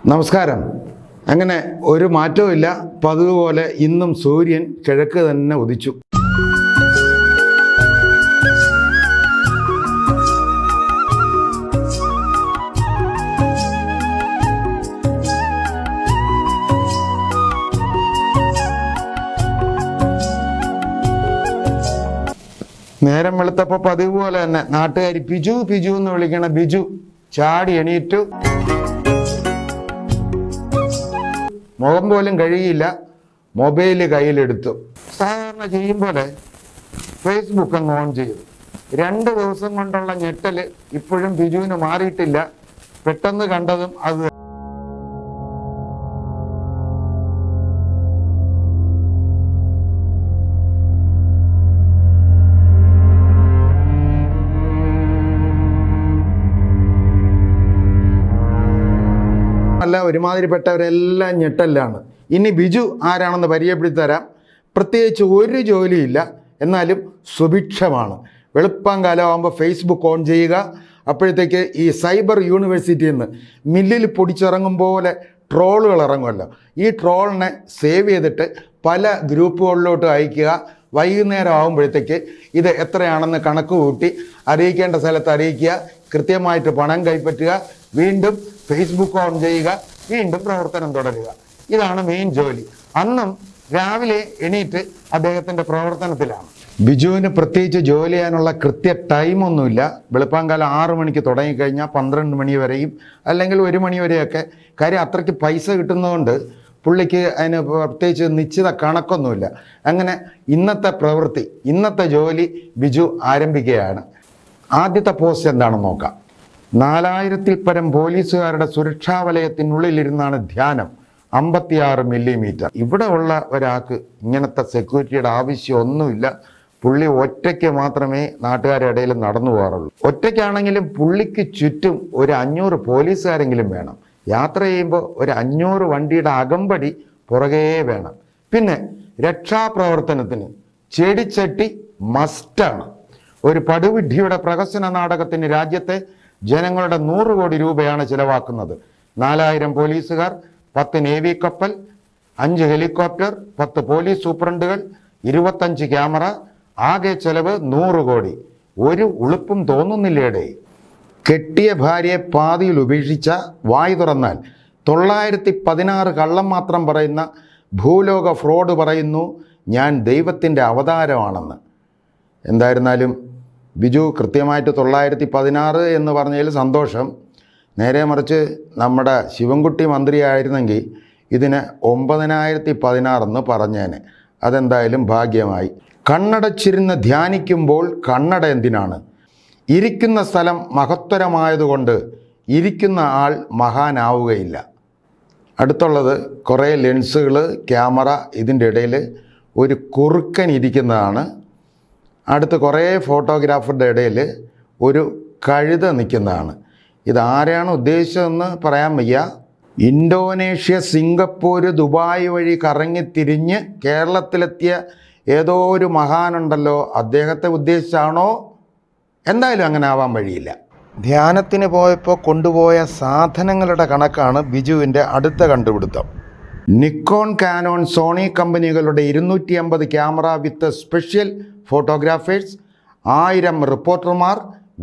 നമസ്കാരം. അങ്ങനെ ഒരു മാറ്റവും ഇല്ല. പതിവ് പോലെ ഇന്നും സൂര്യൻ കിഴക്ക് തന്നെ ഉദിച്ചു. നേരം വെളുത്തപ്പോൾ പതിവ് പോലെ തന്നെ നാട്ടുകാർ പിജു പിജു എന്ന് വിളിക്കണ ബിജു ചാടി എണീറ്റു. മുഖം പോലും കഴിയില്ല, മൊബൈല് കയ്യിലെടുത്തു. സാധാരണ ചെയ്യും പോലെ ഫേസ്ബുക്ക് അങ്ങ് ഓൺ ചെയ്തു. 2 ദിവസം കൊണ്ടുള്ള ഞെട്ടല് ഇപ്പോഴും ബിജുവിന് മാറിയിട്ടില്ല. പെട്ടെന്ന് കണ്ടതും അത് അല്ല, ഒരുമാതിരിപ്പെട്ടവരെല്ലാം ഞെട്ടല്ലാണ്. ഇനി ബിജു ആരാണെന്ന് പരിചയപ്പെടുത്തി തരാം. പ്രത്യേകിച്ച് ഒരു ജോലിയില്ല, എന്നാലും സുഭിക്ഷമാണ്. വെളുപ്പാങ്കാലമാകുമ്പോൾ ഫേസ്ബുക്ക് ഓൺ ചെയ്യുക. അപ്പോഴത്തേക്ക് ഈ സൈബർ യൂണിവേഴ്സിറ്റിയിൽ നിന്ന് മില്ലിൽ പൊടിച്ചിറങ്ങും പോലെ ട്രോളുകൾ ഇറങ്ങുമല്ലോ. ഈ ട്രോളിനെ സേവ് ചെയ്തിട്ട് പല ഗ്രൂപ്പുകളിലോട്ട് അയക്കുക. വൈകുന്നേരം ആകുമ്പോഴത്തേക്ക് ഇത് എത്രയാണെന്ന് കണക്ക് കൂട്ടി അറിയിക്കേണ്ട സ്ഥലത്ത് അറിയിക്കുക. കൃത്യമായിട്ട് പണം കൈപ്പറ്റുക. വീണ്ടും ഫേസ്ബുക്ക് ഓൺ ചെയ്യുക. വീണ്ടും പ്രവർത്തനം തുടരുക. ഇതാണ് മെയിൻ ജോലി. അന്നും രാവിലെ എണീറ്റ് അദ്ദേഹത്തിൻ്റെ പ്രവർത്തനത്തിലാണ്. ബിജുവിന് പ്രത്യേകിച്ച് ജോലി ചെയ്യാനുള്ള കൃത്യ ടൈമൊന്നുമില്ല. വെളുപ്പാങ്കാലം 6 മണിക്ക് തുടങ്ങിക്കഴിഞ്ഞാൽ 12 മണി വരെയും അല്ലെങ്കിൽ 1 മണി വരെയൊക്കെ. കാര്യം അത്രയ്ക്ക് പൈസ കിട്ടുന്നതുകൊണ്ട് പുള്ളിക്ക് അതിന് പ്രത്യേകിച്ച് നിശ്ചിത കണക്കൊന്നുമില്ല. അങ്ങനെ ഇന്നത്തെ പ്രവൃത്തി, ഇന്നത്തെ ജോലി ബിജു ആരംഭിക്കുകയാണ്. ആദ്യത്തെ പോസ്റ്റ് എന്താണെന്ന് നോക്കാം. 4000-ൽ പരം പോലീസുകാരുടെ സുരക്ഷാ വലയത്തിനുള്ളിലിരുന്നാണ് ധ്യാനം. 56 മില്ലിമീറ്റർ. ഇവിടെ ഉള്ള ഒരാൾക്ക് ഇങ്ങനത്തെ സെക്യൂരിറ്റിയുടെ ആവശ്യമൊന്നുമില്ല. പുള്ളി ഒറ്റയ്ക്ക് മാത്രമേ നാട്ടുകാരുടെ ഇടയിൽ നടന്നു പോകാറുള്ളൂ. ഒറ്റയ്ക്കാണെങ്കിലും പുള്ളിക്ക് ചുറ്റും ഒരു 500 പോലീസുകാരെങ്കിലും വേണം. യാത്ര ചെയ്യുമ്പോൾ ഒരു 500 വണ്ടിയുടെ അകമ്പടി പുറകേ വേണം. പിന്നെ രക്ഷാപ്രവർത്തനത്തിന് ചെടിച്ചട്ടി മസ്റ്റാണ്. ഒരു പടുവിഡ്ഢിയുടെ പ്രഹസന നാടകത്തിന് രാജ്യത്തെ ജനങ്ങളുടെ 100 കോടി രൂപയാണ് ചിലവാക്കുന്നത്. 4000 പോലീസുകാർ, 10 നേവി കപ്പൽ, 5 ഹെലികോപ്റ്റർ, 10 പോലീസ് സൂപ്രണ്ടുകൾ, 25 ക്യാമറ, ആകെ ചെലവ് 100 കോടി. ഒരു ഉളുപ്പും തോന്നുന്നില്ലേടേ. കെട്ടിയ ഭാര്യയെ പാതിയിൽ ഉപേക്ഷിച്ച, വായി തുറന്നാൽ 916 കള്ളം മാത്രം പറയുന്ന ഭൂലോക ഫ്രോഡ് പറയുന്നു ഞാൻ ദൈവത്തിൻ്റെ അവതാരമാണെന്ന്. എന്തായിരുന്നാലും ബിജു കൃത്യമായിട്ട് 916 എന്ന് പറഞ്ഞതിൽ സന്തോഷം. നേരെ മറിച്ച് നമ്മുടെ ശിവൻകുട്ടി മന്ത്രിയായിരുന്നെങ്കിൽ ഇതിന് 9016 എന്ന് പറഞ്ഞേനെ. അതെന്തായാലും ഭാഗ്യമായി. കണ്ണടച്ചിരുന്ന് ധ്യാനിക്കുമ്പോൾ കണ്ണട എന്തിനാണ്? ഇരിക്കുന്ന സ്ഥലം മഹത്തരമായതുകൊണ്ട് ഇരിക്കുന്ന ആൾ മഹാനാവുകയില്ല. അടുത്തുള്ളത് കുറേ ലെൻസുകൾ, ക്യാമറ, ഇതിൻ്റെ ഇടയിൽ ഒരു കുറുക്കൻ ഇരിക്കുന്നതാണ്. അടുത്ത് കുറേ ഫോട്ടോഗ്രാഫറുടെ ഇടയിൽ ഒരു കഴുത നിൽക്കുന്നതാണ്. ഇതാരെയാണ് ഉദ്ദേശിച്ചതെന്ന് പറയാൻ വയ്യ. ഇന്തോനേഷ്യ, സിംഗപ്പൂർ, ദുബായ് വഴി കറങ്ങിത്തിരിഞ്ഞ് കേരളത്തിലെത്തിയ ഏതോ ഒരു മഹാനുണ്ടല്ലോ, അദ്ദേഹത്തെ ഉദ്ദേശിച്ചാണോ? എന്തായാലും അങ്ങനെ ആവാൻ വഴിയില്ല. ധ്യാനത്തിന് പോയപ്പോൾ കൊണ്ടുപോയ സാധനങ്ങളുടെ കണക്കാണ് ബിജുവിൻ്റെ അടുത്ത കണ്ടുപിടുത്തം. നിക്കോൺ, കാനോൺ, സോണി കമ്പനികളുടെ 250 ക്യാമറ വിത്ത് സ്പെഷ്യൽ ഫോട്ടോഗ്രാഫേഴ്സ്, 1000 റിപ്പോർട്ടർമാർ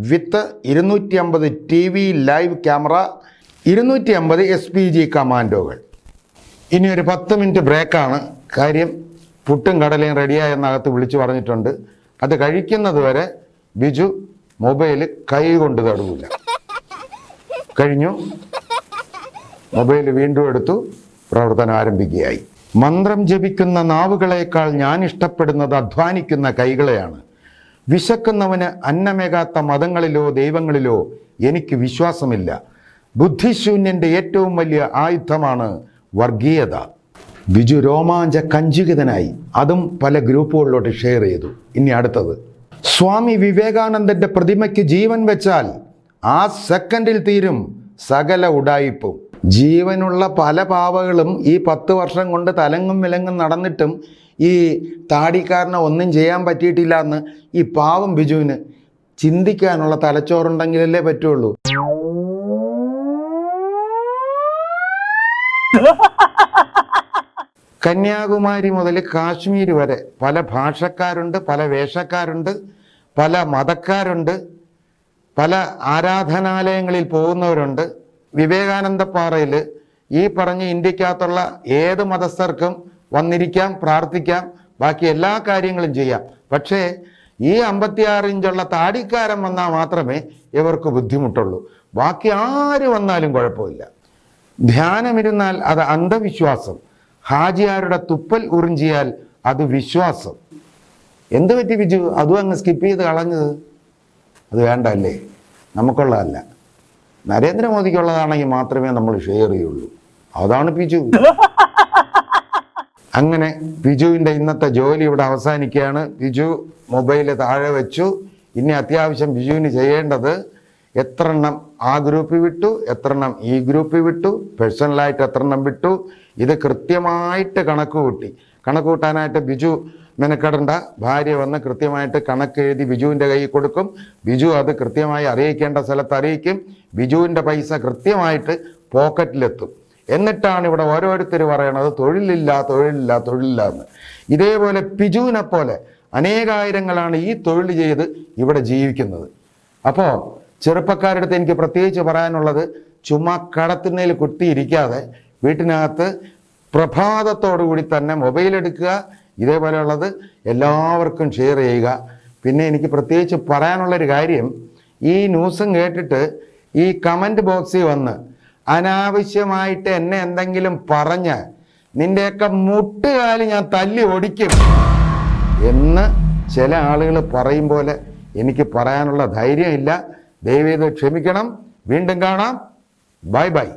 with 250 TV live camera, 250 SPG കമാൻഡോകൾ. ഇനി ഒരു 10 മിനിറ്റ് ബ്രേക്കാണ്. കാര്യം പുട്ടും കടലയും റെഡിയായെന്നകത്ത് വിളിച്ചു പറഞ്ഞിട്ടുണ്ട്. അത് കഴിക്കുന്നത് വരെ ബിജു മൊബൈൽ കൈ കൊണ്ട് തടവില്ല. കഴിഞ്ഞു. മൊബൈൽ വീണ്ടും എടുത്തു. പ്രവർത്തനം ആരംഭിക്കുകയായി. മന്ത്രം ജപിക്കുന്ന നാവുകളേക്കാൾ ഞാൻ ഇഷ്ടപ്പെടുന്നത് അധ്വാനിക്കുന്ന കൈകളെയാണ്. വിശക്കുന്നവന് അന്നമേകാത്ത മതങ്ങളിലോ ദൈവങ്ങളിലോ എനിക്ക് വിശ്വാസമില്ല. ബുദ്ധിശൂന്യൻ്റെ ഏറ്റവും വലിയ ആയുധമാണ് വർഗീയത. ബിജു രോമാഞ്ച കഞ്ചുകിതനായി. അതും പല ഗ്രൂപ്പുകളിലോട്ട് ഷെയർ ചെയ്തു. ഇനി അടുത്തത്. സ്വാമി വിവേകാനന്ദൻ്റെ പ്രതിമയ്ക്ക് ജീവൻ വെച്ചാൽ ആ സെക്കൻഡിൽ തീരും സകല ഉഡായിപ്പും. ജീവനുള്ള പല പാവകളും ഈ 10 വർഷം കൊണ്ട് തലങ്ങും വിലങ്ങും നടന്നിട്ടും ഈ താടിക്കാരനെ ഒന്നും ചെയ്യാൻ പറ്റിയിട്ടില്ല എന്ന് ഈ പാവം ബിജുവിന് ചിന്തിക്കാനുള്ള തലച്ചോറുണ്ടെങ്കിലല്ലേ പറ്റുള്ളൂ. കന്യാകുമാരി മുതൽ കാശ്മീർ വരെ പല ഭാഷക്കാരുണ്ട്, പല വേഷക്കാരുണ്ട്, പല മതക്കാരുണ്ട്, പല ആരാധനാലയങ്ങളിൽ പോകുന്നവരുണ്ട്. വിവേകാനന്ദപ്പാറയിൽ ഈ പറഞ്ഞ ഇന്ത്യക്കകത്തുള്ള ഏത് മതസ്ഥർക്കും വന്നിരിക്കാം, പ്രാർത്ഥിക്കാം, ബാക്കി എല്ലാ കാര്യങ്ങളും ചെയ്യാം. പക്ഷേ ഈ 56 ഇഞ്ചുള്ള താടിക്കാരൻ വന്നാൽ മാത്രമേ ഇവർക്ക് ബുദ്ധിമുട്ടുള്ളൂ. ബാക്കി ആര് വന്നാലും കുഴപ്പമില്ല. ധ്യാനമിരുന്നാൽ അത് അന്ധവിശ്വാസം, ഹാജിയാരുടെ തുപ്പൽ ഉറിഞ്ചിയാൽ അത് വിശ്വാസം. എന്ത് പറ്റി ബിജു, അതും അങ്ങ് സ്കിപ്പ് ചെയ്ത് കളഞ്ഞത്? അത് വേണ്ട അല്ലേ, നമുക്കുള്ളതല്ല. നരേന്ദ്രമോദിക്കുള്ളതാണെങ്കിൽ മാത്രമേ നമ്മൾ ഷെയർ ചെയ്യുള്ളൂ. അതാണ് ബിജു. അങ്ങനെ ബിജുവിൻ്റെ ഇന്നത്തെ ജോലി ഇവിടെ അവസാനിക്കുകയാണ്. ബിജു മൊബൈൽ താഴെ വെച്ചു. ഇനി അത്യാവശ്യം ബിജുവിന് ചെയ്യേണ്ടത് എത്ര എണ്ണം ആ ഗ്രൂപ്പിൽ വിട്ടു, എത്ര എണ്ണം ഈ ഗ്രൂപ്പിൽ വിട്ടു, പേഴ്സണലായിട്ട് എത്ര എണ്ണം വിട്ടു, ഇത് കൃത്യമായിട്ട് കണക്ക് കൂട്ടാനായിട്ട് ബിജു മെനക്കെടണ്ട. ഭാര്യ വന്ന് കൃത്യമായിട്ട് കണക്ക് എഴുതി ബിജുവിൻ്റെ കയ്യിൽ കൊടുക്കും. ബിജു അത് കൃത്യമായി അറിയിക്കേണ്ട സ്ഥലത്ത് അറിയിക്കും. ബിജുവിൻ്റെ പൈസ കൃത്യമായിട്ട് പോക്കറ്റിലെത്തും. എന്നിട്ടാണ് ഇവിടെ ഓരോരുത്തർ പറയണത് തൊഴിലില്ല തൊഴിലില്ല തൊഴിലില്ല എന്ന്. ഇതേപോലെ ബിജുവിനെ പോലെ അനേകായിരങ്ങളാണ് ഈ തൊഴിൽ ചെയ്ത് ഇവിടെ ജീവിക്കുന്നത്. അപ്പോൾ ചെറുപ്പക്കാരുടെ അടുത്ത് എനിക്ക് പ്രത്യേകിച്ച് പറയാനുള്ളത്, ചുമ്മാ കടത്തിണ്ണയിൽ കുത്തിയിരിക്കാതെ വീട്ടിനകത്ത് പ്രഭാതത്തോടുകൂടി തന്നെ മൊബൈൽ എടുക്കുക, ഇതേപോലെയുള്ളത് എല്ലാവർക്കും ഷെയർ ചെയ്യുക. പിന്നെ എനിക്ക് പ്രത്യേകിച്ച് പറയാനുള്ളൊരു കാര്യം, ഈ ന്യൂസും കേട്ടിട്ട് ഈ കമൻറ്റ് ബോക്സിൽ വന്ന് അനാവശ്യമായിട്ട് എന്നെ എന്തെങ്കിലും പറഞ്ഞ് നിൻ്റെയൊക്കെ മുട്ടുകാലി ഞാൻ തല്ലി ഓടിക്കും എന്ന് ചില ആളുകൾ പറയും പോലെ എനിക്ക് പറയാനുള്ള ധൈര്യമില്ല. ദയവേത് ക്ഷമിക്കണം. വീണ്ടും കാണാം. Bye bye.